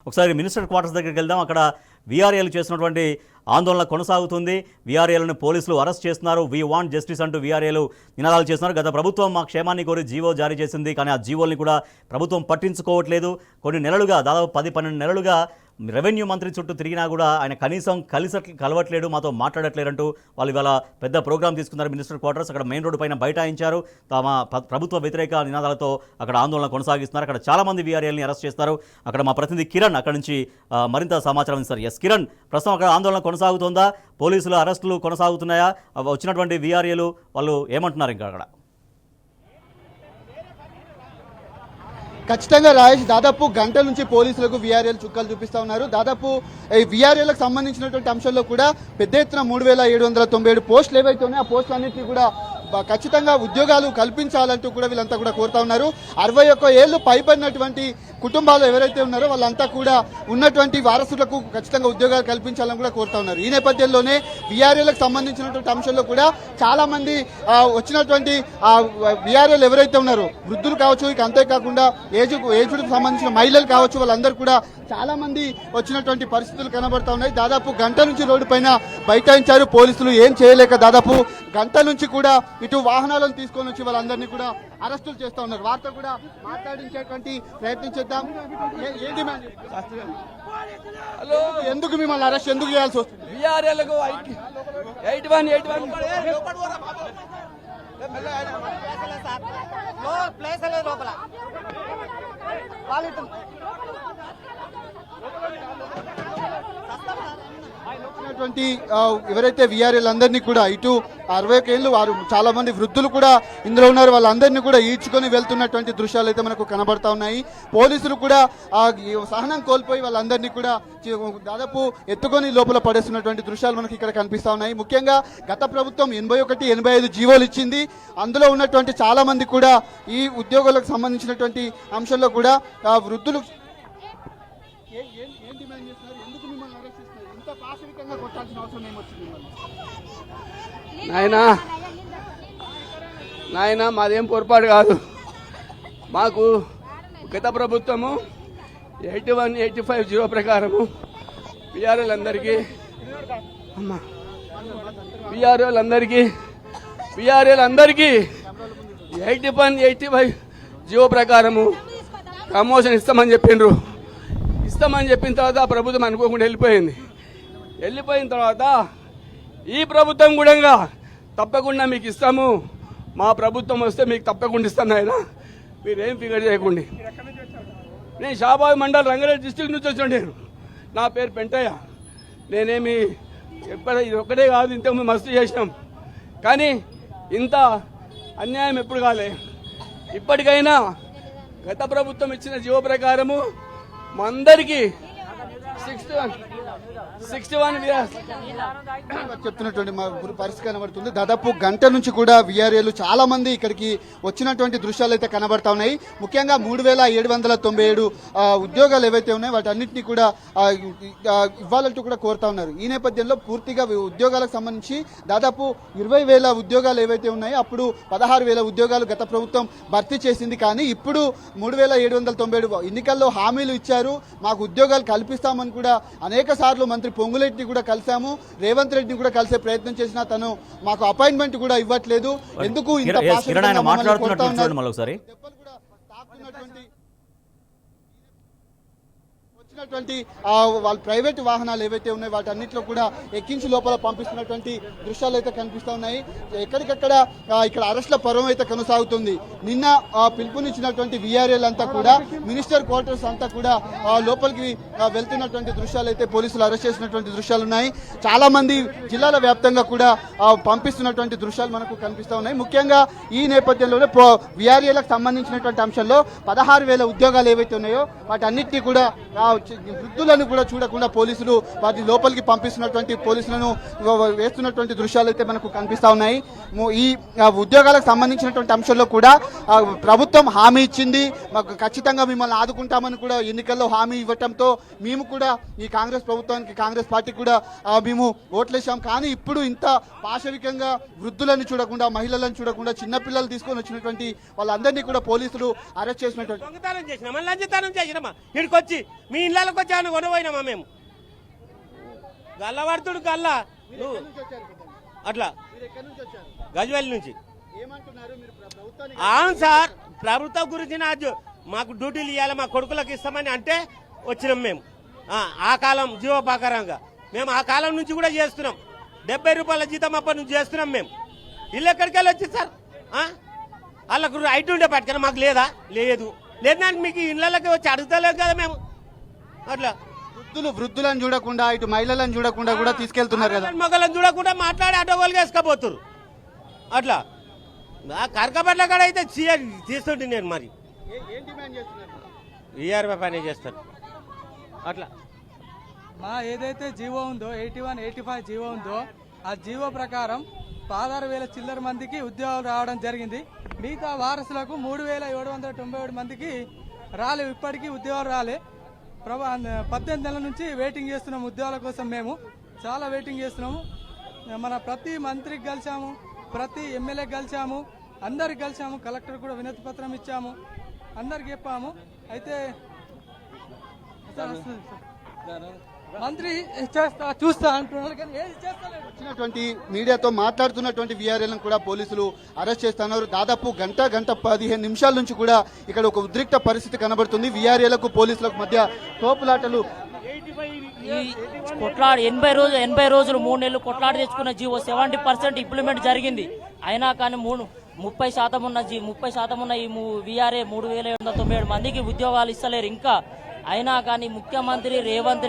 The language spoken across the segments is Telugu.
ఒకసారి మినిస్టర్ క్వార్టర్స్ దగ్గరికి వెళ్దాం. అక్కడ వీఆర్ఏలు చేసినటువంటి ఆందోళన కొనసాగుతుంది. వీఆర్ఏలను పోలీసులు అరెస్ట్ చేస్తున్నారు. వీ వాంట్ జస్టిస్ అంటూ వీఆర్ఏలు నినాదాలు చేస్తున్నారు. గత ప్రభుత్వం మా క్షేమాన్ని కోరి జీవో జారీ చేసింది, కానీ ఆ జీవోల్ని కూడా ప్రభుత్వం పట్టించుకోవట్లేదు. కొన్ని నెలలుగా, దాదాపు 10-12 నెలలుగా రెవెన్యూ మంత్రి చుట్టూ తిరిగినా కూడా ఆయన కనీసం కలవట్లేడు, మాతో మాట్లాడట్లేరంటూ వాళ్ళు ఇవాళ పెద్ద ప్రోగ్రాం తీసుకున్నారు. మినిస్టర్ క్వార్టర్స్ అక్కడ మెయిన్ రోడ్డు పైన బైఠాయించారు. తమ ప్రభుత్వ వ్యతిరేక నినాదాలతో అక్కడ ఆందోళన కొనసాగిస్తున్నారు. అక్కడ చాలామంది వీఆర్ఏల్ని అరెస్ట్ చేస్తారు. అక్కడ మా ప్రతినిధి కిరణ్ అక్కడ నుంచి మరింత సమాచారం ఇస్తారు. ఎస్ కిరణ్, ప్రస్తుతం అక్కడ ఆందోళన కొనసాగుతోందా? పోలీసుల అరెస్టులు కొనసాగుతున్నాయా? వచ్చినటువంటి వీఆర్ఏలు వాళ్ళు ఏమంటున్నారు ఇంకా అక్కడ? ఖచ్చితంగా రాజేష్, దాదాపు గంటల నుంచి పోలీసులకు వీఆర్ఏలు చుక్కలు చూపిస్తా ఉన్నారు. దాదాపు ఈ వీఆర్ఏలకు సంబంధించినటువంటి అంశంలో కూడా పెద్ద ఎత్తున 3797 పోస్టులు ఏవైతే ఉన్నాయో ఆ పోస్టులన్నింటినీ కూడా ఖచ్చితంగా ఉద్యోగాలు కల్పించాలంటూ కూడా వీళ్ళంతా కూడా కోరుతా ఉన్నారు. 61 ఏళ్లు పైబడినటువంటి కుటుంబాలు ఎవరైతే ఉన్నారో వాళ్ళంతా కూడా ఉన్నటువంటి వారసులకు ఖచ్చితంగా ఉద్యోగాలు కల్పించాలని కూడా కోరుతా ఉన్నారు. ఈ నేపథ్యంలోనే వీఆర్ఏలకు సంబంధించినటువంటి అంశంలో కూడా చాలా మంది వచ్చినటువంటి వీఆర్ఏలు ఎవరైతే ఉన్నారో వృద్ధులు కావచ్చు, ఇక అంతేకాకుండా ఏజ్డ్కి సంబంధించిన మహిళలు కావచ్చు, వాళ్ళందరూ కూడా చాలా మంది వచ్చినటువంటి పరిస్థితులు కనబడతా ఉన్నాయి. దాదాపు గంట నుంచి రోడ్డు పైన బైఠాయించారు పోలీసులు. ఏం చేయలేక దాదాపు గంట నుంచి కూడా ఇటు వాహనాలను తీసుకొని వచ్చి వాళ్ళందరినీ కూడా అరెస్టులు చేస్తూ ఉన్నారు. వారితో కూడా మాట్లాడించేటువంటి ప్రయత్నం చేద్దాం. ఏ డిమాండ్? హలో, ఎందుకు మిమ్మల్ని అరెస్ట్ ఎందుకు చేయాల్సి వస్తుంది? వీఆర్ఏలకు 81 ఎవరైతే వీఆర్ఏలు అందరినీ కూడా ఇటు 61 ఏళ్ళు వారు చాలా మంది వృద్ధులు కూడా ఇందులో ఉన్నారు. వాళ్ళందరినీ కూడా ఈడ్చుకొని వెళ్తున్నటువంటి దృశ్యాలు అయితే మనకు కనబడతా ఉన్నాయి. పోలీసులు కూడా సహనం కోల్పోయి వాళ్ళందరినీ కూడా దాదాపు ఎత్తుకొని లోపల పడేస్తున్నటువంటి దృశ్యాలు మనకి ఇక్కడ కనిపిస్తా ఉన్నాయి. ముఖ్యంగా గత ప్రభుత్వం 81, 85 జీవోలు ఇచ్చింది. అందులో ఉన్నటువంటి చాలా మంది కూడా ఈ ఉద్యోగులకు సంబంధించినటువంటి అంశంలో కూడా వృద్ధులు నాయన మాదేం పొరపాటు కాదు. మాకు గత ప్రభుత్వము 81, 85 జీవో ప్రకారము వీఆర్ఏలందరికీ 81, 85 జీవో ప్రకారము ప్రమోషన్ ఇస్తామని చెప్పిండ్రు. ఇస్తామని చెప్పిన తర్వాత ఆ ప్రభుత్వం అనుకోకుండా వెళ్ళిపోయిన తర్వాత ఈ ప్రభుత్వం కూడా తప్పకుండా మీకు ఇస్తాము, మా ప్రభుత్వం వస్తే మీకు తప్పకుండా ఇస్తాను ఆయన, మీరేం ఫిగర్ చేయకండి. నేను షాబాద్ మండల్ రంగారెడ్డి డిస్ట్రిక్ట్ నుంచి వచ్చాను. నా పేరు పెంటయ్య. నేనేమి ఇది ఒక్కటే కాదు, ఇంతకుముందు మస్తు చేసినాం, కానీ ఇంత అన్యాయం ఎప్పుడు కాలే. ఇప్పటికైనా గత ప్రభుత్వం ఇచ్చిన జీవో ప్రకారము మా అందరికీ 61 చెప్తున్నటువంటి పరిస్థితి కనబడుతుంది. దాదాపు గంట నుంచి కూడా వీఆర్ఏలు చాలా మంది ఇక్కడికి వచ్చినటువంటి దృశ్యాలు అయితే కనబడతా ఉన్నాయి. ముఖ్యంగా 3797 ఉద్యోగాలు ఏవైతే ఉన్నాయో వాటన్నింటినీ కూడా ఇవ్వాలంటూ కూడా కోరుతా ఉన్నారు. ఈ నేపథ్యంలో పూర్తిగా ఉద్యోగాలకు సంబంధించి దాదాపు 20,000 ఉద్యోగాలు ఏవైతే ఉన్నాయో అప్పుడు 16,000 ఉద్యోగాలు గత ప్రభుత్వం భర్తీ చేసింది. కానీ ఇప్పుడు 3797 ఎన్నికల్లో హామీలు ఇచ్చారు, మాకు ఉద్యోగాలు కల్పిస్తామని కూడా అనేక సార్లు మంత్రి పొంగులేటిని కూడా కలిసాము, రేవంత్ రెడ్డిని కూడా కలిసే ప్రయత్నం చేసినా తను మాకు అపాయింట్మెంట్ కూడా ఇవ్వట్లేదు. ఎందుకు ఇంత వాళ్ళ ప్రైవేట్ వాహనాలు ఏవైతే ఉన్నాయో వాటన్నిటిలో కూడా ఎక్కించి లోపల పంపిస్తున్నటువంటి దృశ్యాలు అయితే కనిపిస్తూ ఉన్నాయి. ఎక్కడికక్కడ ఇక్కడ అరెస్టుల పర్వం అయితే కొనసాగుతుంది. నిన్న పిలుపునిచ్చినటువంటి వీఆర్ఏలంతా కూడా మినిస్టర్ క్వార్టర్స్ అంతా కూడా లోపలికి వెళ్తున్నటువంటి దృశ్యాలు అయితే పోలీసులు అరెస్ట్ చేసినటువంటి దృశ్యాలు ఉన్నాయి. చాలా మంది జిల్లాల వ్యాప్తంగా కూడా పంపిస్తున్నటువంటి దృశ్యాలు మనకు కనిపిస్తూ ఉన్నాయి. ముఖ్యంగా ఈ నేపథ్యంలోనే వీఆర్ఏలకు సంబంధించినటువంటి అంశంలో 16,000 ఉద్యోగాలు ఏవైతే ఉన్నాయో వాటన్నిటినీ కూడా వృద్ధులను కూడా చూడకుండా పోలీసులు వాటి లోపలికి పంపిస్తున్నటువంటి పోలీసులను వేస్తున్నటువంటి దృశ్యాలు అయితే మనకు కనిపిస్తా ఉన్నాయి. ఈ ఉద్యోగాలకు సంబంధించినటువంటి అంశంలో కూడా ప్రభుత్వం హామీ ఇచ్చింది, మాకు ఖచ్చితంగా మిమ్మల్ని ఆదుకుంటామని కూడా ఎన్నికల్లో హామీ ఇవ్వటంతో మేము కూడా ఈ కాంగ్రెస్ ప్రభుత్వానికి, కాంగ్రెస్ పార్టీ కూడా మేము ఓట్లేసాం. కానీ ఇప్పుడు ఇంత పాశవికంగా వృద్ధులను చూడకుండా, మహిళలను చూడకుండా, చిన్నపిల్లలు తీసుకొని వచ్చినటువంటి వాళ్ళందరినీ కూడా పోలీసులు అరెస్ట్ చేసినటువంటి మీ ఇళ్ళకి వచ్చి ఆయన కొనపోయినామా మేము గల్లవర్తుడు గల్లా మీరు ఎక్కడి నుంచి వచ్చారు పెద్దలు? అట్లా మీరు ఎక్కడి నుంచి వచ్చారు? గజ్వేల్ నుంచి ఏమంటున్నారు మీరు ప్రభుత్వాన్ని అవును సార్ ప్రభుత్వం గురించి మాకు డ్యూటీలు ఇవ్వాలి మా కొడుకులకు ఇస్తామని అంటే వచ్చినాం మేము ఆ కాలం జీవోపకారంగా మేము ఆ కాలం నుంచి కూడా చేస్తున్నాం 70 రూపాయల జీతం అప్పటి నుంచి చేస్తున్నాం మేము ఇల్లు ఎక్కడికి వెళ్ళి వచ్చి సార్ వాళ్ళకు రైట్ ఉండే పట్టుకొని మాకు లేదా లేదు లేదానికి మీకు ఇళ్ళకి వచ్చి అడుగుతలేం కదా మేము అట్లా వృద్ధులను చూడకుండా ఇటు మహిళలను చూడకుండా కూడా తీసుకెళ్తున్నారు కదా. మొగలను చూడకుండా మాట్లాడి ఆటోగోలుగా వేసుకపోతున్నారు అట్లా కరకబట్ల కాడ అయితే తీస్తుంటే నేను మరి ఏం డిమాండ్ చేస్తున్నారు? 20 పని చేస్తాను అట్లా మా ఏదైతే జీవో ఉందో 81, 85 జీవో ఉందో ఆ జీవో ప్రకారం 16,000 చిల్లర మందికి ఉద్యోగాలు రావడం జరిగింది. మిగతా వారసులకు 3,797 మందికి రాలేవు, ఇప్పటికీ ఉద్యోగాలు రాలే. 18 నెలల నుంచి వెయిటింగ్ చేస్తున్నాము ఉద్యోగాల కోసం. మేము చాలా వెయిటింగ్ చేస్తున్నాము. మన ప్రతి మంత్రికి కలిసాము, ప్రతి ఎమ్మెల్యేకి కలిసాము, అందరికి కలిసాము. కలెక్టర్ కూడా వినతి పత్రం ఇచ్చాము, అందరికి చెప్పాము. అయితే మంత్రి చూస్తా అంటున్నారు కానీ ఏది చేస్తలేదు. వచ్చినటువంటి మీడియాతో మాట్లాడుతున్నటువంటి వీఆర్ఎల్ను కూడా పోలీసులు అరెస్ట్ చేస్తున్నారు. దాదాపు గంట 15 నిమిషాల నుంచి కూడా ఇక్కడ ఒక ఉద్రిక్త పరిస్థితి కనబడుతుంది. వీఆర్ఎల్కు పోలీసులకు మధ్య తోపులాటలు. ఈ కొట్లాడి 80 రోజులు 3 నెలలు కొట్లాడి తెచ్చుకున్న జీవో 70% ఇంప్లిమెంట్ జరిగింది. అయినా కానీ 30% ఉన్న ఈ వీఆర్ఏ 3,797 మందికి ఉద్యోగాలు ఇస్తలేరు ఇంకా. అయినా కానీ ముఖ్యమంత్రి రేవంత్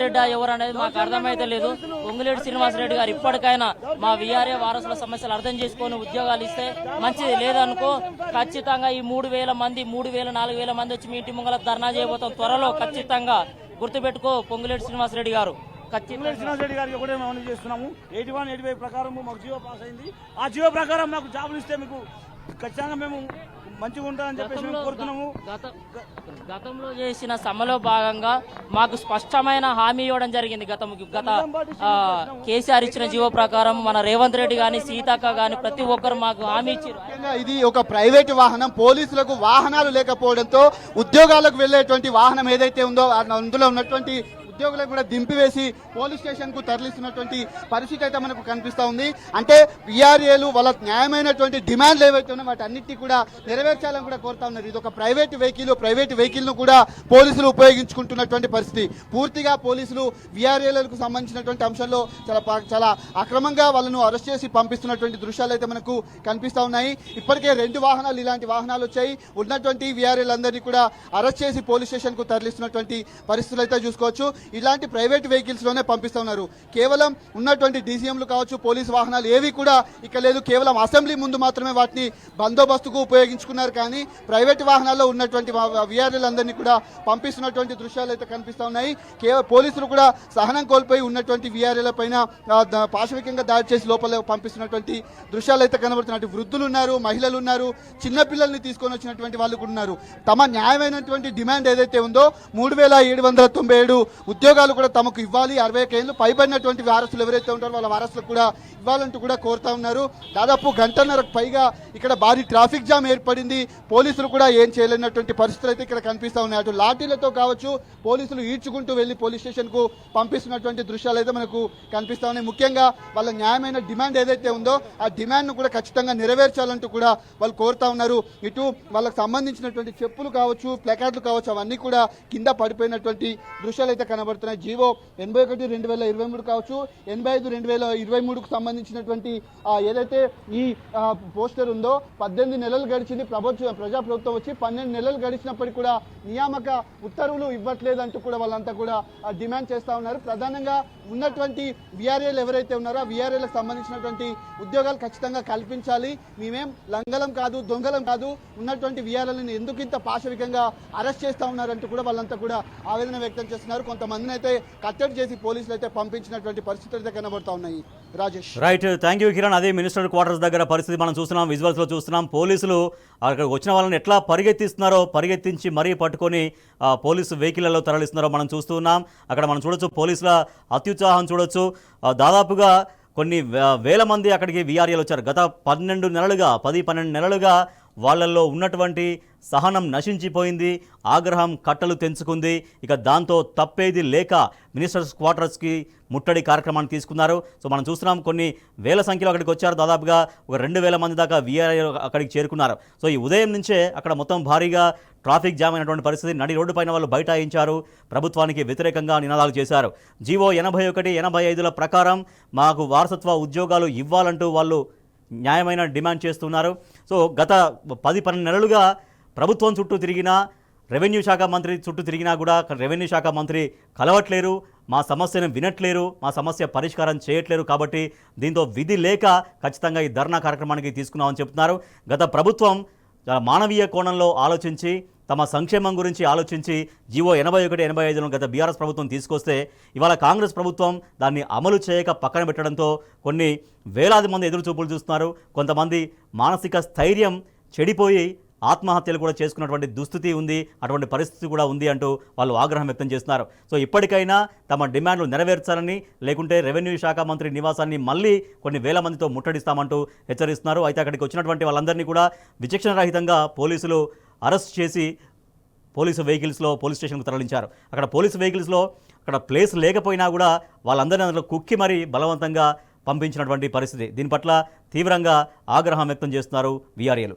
రెడ్డి ఎవరు అనేది మాకు అర్థమైతే లేదు. పొంగులేటి శ్రీనివాసరెడ్డి గారు ఇప్పటికైనా మా వీఆర్ఏ వారసుల సమస్యలు అర్థం చేసుకొని ఉద్యోగాలు ఇస్తే మంచిది. లేదనుకో ఖచ్చితంగా ఈ 3,000 మంది 4,000 మంది వచ్చి మీ ఇంటి ముంగల ధర్నా చేయబోతాం త్వరలో. ఖచ్చితంగా గుర్తుపెట్టుకో పొంగులేటి శ్రీనివాసరెడ్డి గారు. శ్రీనివాసరెడ్డి గారికి ఒకటే మనం చేస్తున్నాము. 81, 85 ప్రకారం మాకు జీవో పాస్ అయింది. ఆ జీవో ప్రకారం మాకు జాబులు ఇస్తే మీకు ఖచ్చితంగా మేము మంచిగా ఉంటామని చెప్పేసి మేము కోరుతున్నాము. గతంలో చేసిన సమ్మెలో భాగంగా మాకు స్పష్టమైన హామీ ఇవ్వడం జరిగింది. గత కేసీఆర్ ఇచ్చిన జీవో ప్రకారం మన రేవంత్ రెడ్డి గాని సీతక్క గాని ప్రతి ఒక్కరు మాకు హామీ ఇచ్చారు. ఇది ఒక ప్రైవేటు వాహనం. పోలీసులకు వాహనాలు లేకపోవడంతో ఉద్యోగాలకు వెళ్లేటువంటి వాహనం ఏదైతే ఉందో అందులో ఉన్నటువంటి ఉద్యోగులకు కూడా దింపివేసి పోలీస్ స్టేషన్ కు తరలిస్తున్నటువంటి పరిస్థితి అయితే మనకు కనిపిస్తా ఉంది. అంటే వీఆర్ఏలు వాళ్ళ న్యాయమైనటువంటి డిమాండ్లు ఏవైతే ఉన్నాయో వాటి అన్నిటి కూడా నెరవేర్చాలని కూడా కోరుతా ఉన్నారు. ఇది ఒక ప్రైవేట్ వెహికల్ ను కూడా పోలీసులు ఉపయోగించుకుంటున్నటువంటి పరిస్థితి. పూర్తిగా పోలీసులు వీఆర్ఏలకు సంబంధించినటువంటి అంశంలో చాలా అక్రమంగా వాళ్ళను అరెస్ట్ చేసి పంపిస్తున్నటువంటి దృశ్యాలు అయితే మనకు కనిపిస్తా ఉన్నాయి. ఇప్పటికే 2 వాహనాలు ఇలాంటి వాహనాలు వచ్చాయి. ఉన్నటువంటి వీఆర్ఏలందరినీ కూడా అరెస్ట్ చేసి పోలీస్ స్టేషన్ కు తరలిస్తున్నటువంటి పరిస్థితులు అయితే చూసుకోవచ్చు. ఇలాంటి ప్రైవేట్ వెహికల్స్ లోనే పంపిస్తా ఉన్నారు. కేవలం ఉన్నటువంటి డీసీఎంలు కావచ్చు, పోలీసు వాహనాలు ఏవి కూడా ఇక్కడ లేదు. కేవలం అసెంబ్లీ ముందు మాత్రమే వాటిని బందోబస్తుకు ఉపయోగించుకున్నారు. కానీ ప్రైవేట్ వాహనాల్లో ఉన్నటువంటి వీఆర్ఎలందరినీ కూడా పంపిస్తున్నటువంటి దృశ్యాలు అయితే కనిపిస్తా ఉన్నాయి. పోలీసులు కూడా సహనం కోల్పోయి ఉన్నటువంటి వీఆర్ఎల పైన పాశవికంగా దాడి చేసి లోపల పంపిస్తున్నటువంటి దృశ్యాలు అయితే కనబడుతున్నట్టు. వృద్ధులు ఉన్నారు, మహిళలు ఉన్నారు, చిన్నపిల్లల్ని తీసుకొని వచ్చినటువంటి వాళ్ళు కూడా ఉన్నారు. తమ న్యాయమైనటువంటి డిమాండ్ ఏదైతే ఉందో 3,797 ఉద్యోగాలు కూడా తమకు ఇవ్వాలి. 60 ఏళ్ళు పైబడినటువంటి వారసులు ఎవరైతే ఉంటారో వాళ్ళ వారసులకు కూడా ఇవ్వాలంటూ కూడా కోరుతా ఉన్నారు. దాదాపు గంటన్నరకు పైగా ఇక్కడ భారీ ట్రాఫిక్ జామ్ ఏర్పడింది. పోలీసులు కూడా ఏం చేయలేనటువంటి పరిస్థితులు అయితే ఇక్కడ కనిపిస్తా ఉన్నాయి. అటు లాఠీలతో కావచ్చు, పోలీసులు ఈడ్చుకుంటూ వెళ్లి పోలీస్ స్టేషన్ కు పంపిస్తున్నటువంటి దృశ్యాలు అయితే మనకు కనిపిస్తా ఉన్నాయి. ముఖ్యంగా వాళ్ళ న్యాయమైన డిమాండ్ ఏదైతే ఉందో ఆ డిమాండ్ ను కూడా ఖచ్చితంగా నెరవేర్చాలంటూ కూడా వాళ్ళు కోరుతా ఉన్నారు. ఇటు వాళ్ళకి సంబంధించినటువంటి చెప్పులు కావచ్చు, ప్లకార్డులు కావచ్చు, అవన్నీ కూడా కింద పడిపోయినటువంటి దృశ్యాలు అయితే కనబడుతున్నాయి. జీవో 81/2023 కావచ్చు, 85/2023కు సంబంధించినటువంటి ఏదైతే ఈ పోస్టర్ ఉందో 18 నెలలు గడిచింది ప్రజాప్రభుత్వం వచ్చి 12 నెలలు గడిచినప్పటికీ కూడా నియామక ఉత్తర్వులు ఇవ్వట్లేదంటూ కూడా వాళ్ళంతా కూడా డిమాండ్ చేస్తా ఉన్నారు. ప్రధానంగా ఉన్నటువంటి వీఆర్ఏలు ఎవరైతే ఉన్నారో ఆ వీఆర్ఏలకు సంబంధించినటువంటి ఉద్యోగాలు ఖచ్చితంగా కల్పించాలి. మేమేం లంగలం కాదు, దొంగలం కాదు, ఉన్నటువంటి వీఆర్ఏలను ఎందుకు ఇంత పాశవికంగా అరెస్ట్ చేస్తా ఉన్నారంటూ కూడా వాళ్ళంతా కూడా ఆవేదన వ్యక్తం చేస్తున్నారు. కొంతమందిని అయితే కట్టడి చేసి పోలీసులు అయితే పంపించినటువంటి పరిస్థితులు అయితే కనబడతా ఉన్నాయి. Rajesh. Right, thank you Kiran. అదే మినిస్టర్ క్వార్టర్స్ దగ్గర పరిస్థితి మనం చూస్తున్నాం, విజువల్స్లో చూస్తున్నాం. పోలీసులు అక్కడ వచ్చిన వాళ్ళని ఎట్లా పరిగెత్తించి మరీ పట్టుకొని పోలీసు వెహికల్లో తరలిస్తున్నారో మనం చూస్తూ ఉన్నాం. అక్కడ మనం చూడొచ్చు పోలీసుల అత్యుత్సాహం చూడొచ్చు. దాదాపుగా కొన్ని వేల మంది అక్కడికి వీఆర్ఏలు వచ్చారు. గత 12 నెలలుగా వాళ్ళల్లో ఉన్నటువంటి సహనం నశించిపోయింది, ఆగ్రహం కట్టలు తెంచుకుంది. ఇక దాంతో తప్పేది లేక మినిస్టర్స్ క్వార్టర్స్కి ముట్టడి కార్యక్రమాన్ని తీసుకున్నారు. సో మనం చూస్తున్నాం కొన్ని వేల సంఖ్యలో అక్కడికి వచ్చారు. దాదాపుగా ఒక 2,000 మంది దాకా వీఆర్ఏ అక్కడికి చేరుకున్నారు. సో ఈ ఉదయం నుంచే అక్కడ మొత్తం భారీగా ట్రాఫిక్ జామ్ అయినటువంటి పరిస్థితి. నడి రోడ్డు పైన వాళ్ళు బైఠాయించారు, ప్రభుత్వానికి వ్యతిరేకంగా నినాదాలు చేశారు. జీవో 81, 85ల ప్రకారం మాకు వారసత్వ ఉద్యోగాలు ఇవ్వాలంటూ వాళ్ళు న్యాయమైన డిమాండ్ చేస్తున్నారు. సో గత 10-12 నెలలుగా ప్రభుత్వం చుట్టూ తిరిగినా, రెవెన్యూ శాఖ మంత్రి చుట్టూ తిరిగినా కూడా రెవెన్యూ శాఖ మంత్రి కలవట్లేరు, మా సమస్యను వినట్లేరు, మా సమస్య పరిష్కారం చేయట్లేరు. కాబట్టి దీంతో విధి లేక ఖచ్చితంగా ఈ ధర్నా కార్యక్రమానికి తీసుకున్నామని చెప్తున్నారు. గత ప్రభుత్వం మానవీయ కోణంలో ఆలోచించి, తమ సంక్షేమం గురించి ఆలోచించి జీవో 81, 85లను గత బీఆర్ఎస్ ప్రభుత్వం తీసుకొస్తే ఇవాళ కాంగ్రెస్ ప్రభుత్వం దాన్ని అమలు చేయక పక్కన పెట్టడంతో కొన్ని వేలాది మంది ఎదురుచూపులు చూస్తున్నారు. కొంతమంది మానసిక స్థైర్యం చెడిపోయి ఆత్మహత్యలు కూడా చేసుకున్నటువంటి దుస్థితి ఉంది, అటువంటి పరిస్థితి కూడా ఉంది అంటూ వాళ్ళు ఆగ్రహం వ్యక్తం చేస్తున్నారు. సో ఇప్పటికైనా తమ డిమాండ్లు నెరవేర్చాలని, లేకుంటే రెవెన్యూ శాఖ మంత్రి నివాసాన్ని మళ్ళీ కొన్ని వేల మందితో ముట్టడిస్తామంటూ హెచ్చరిస్తున్నారు. అయితే అక్కడికి వచ్చినటువంటి వాళ్ళందరినీ కూడా విచక్షణ రహితంగా పోలీసులు అరెస్ట్ చేసి పోలీసు వెహికల్స్లో పోలీస్ స్టేషన్కు తరలించారు. అక్కడ పోలీసు వెహికల్స్లో అక్కడ ప్లేస్ లేకపోయినా కూడా వాళ్ళందరినీ అందులో కుక్కి మరీ బలవంతంగా పంపించినటువంటి పరిస్థితి. దీని పట్ల తీవ్రంగా ఆగ్రహం వ్యక్తం చేస్తున్నారు వీఆర్ఏలు.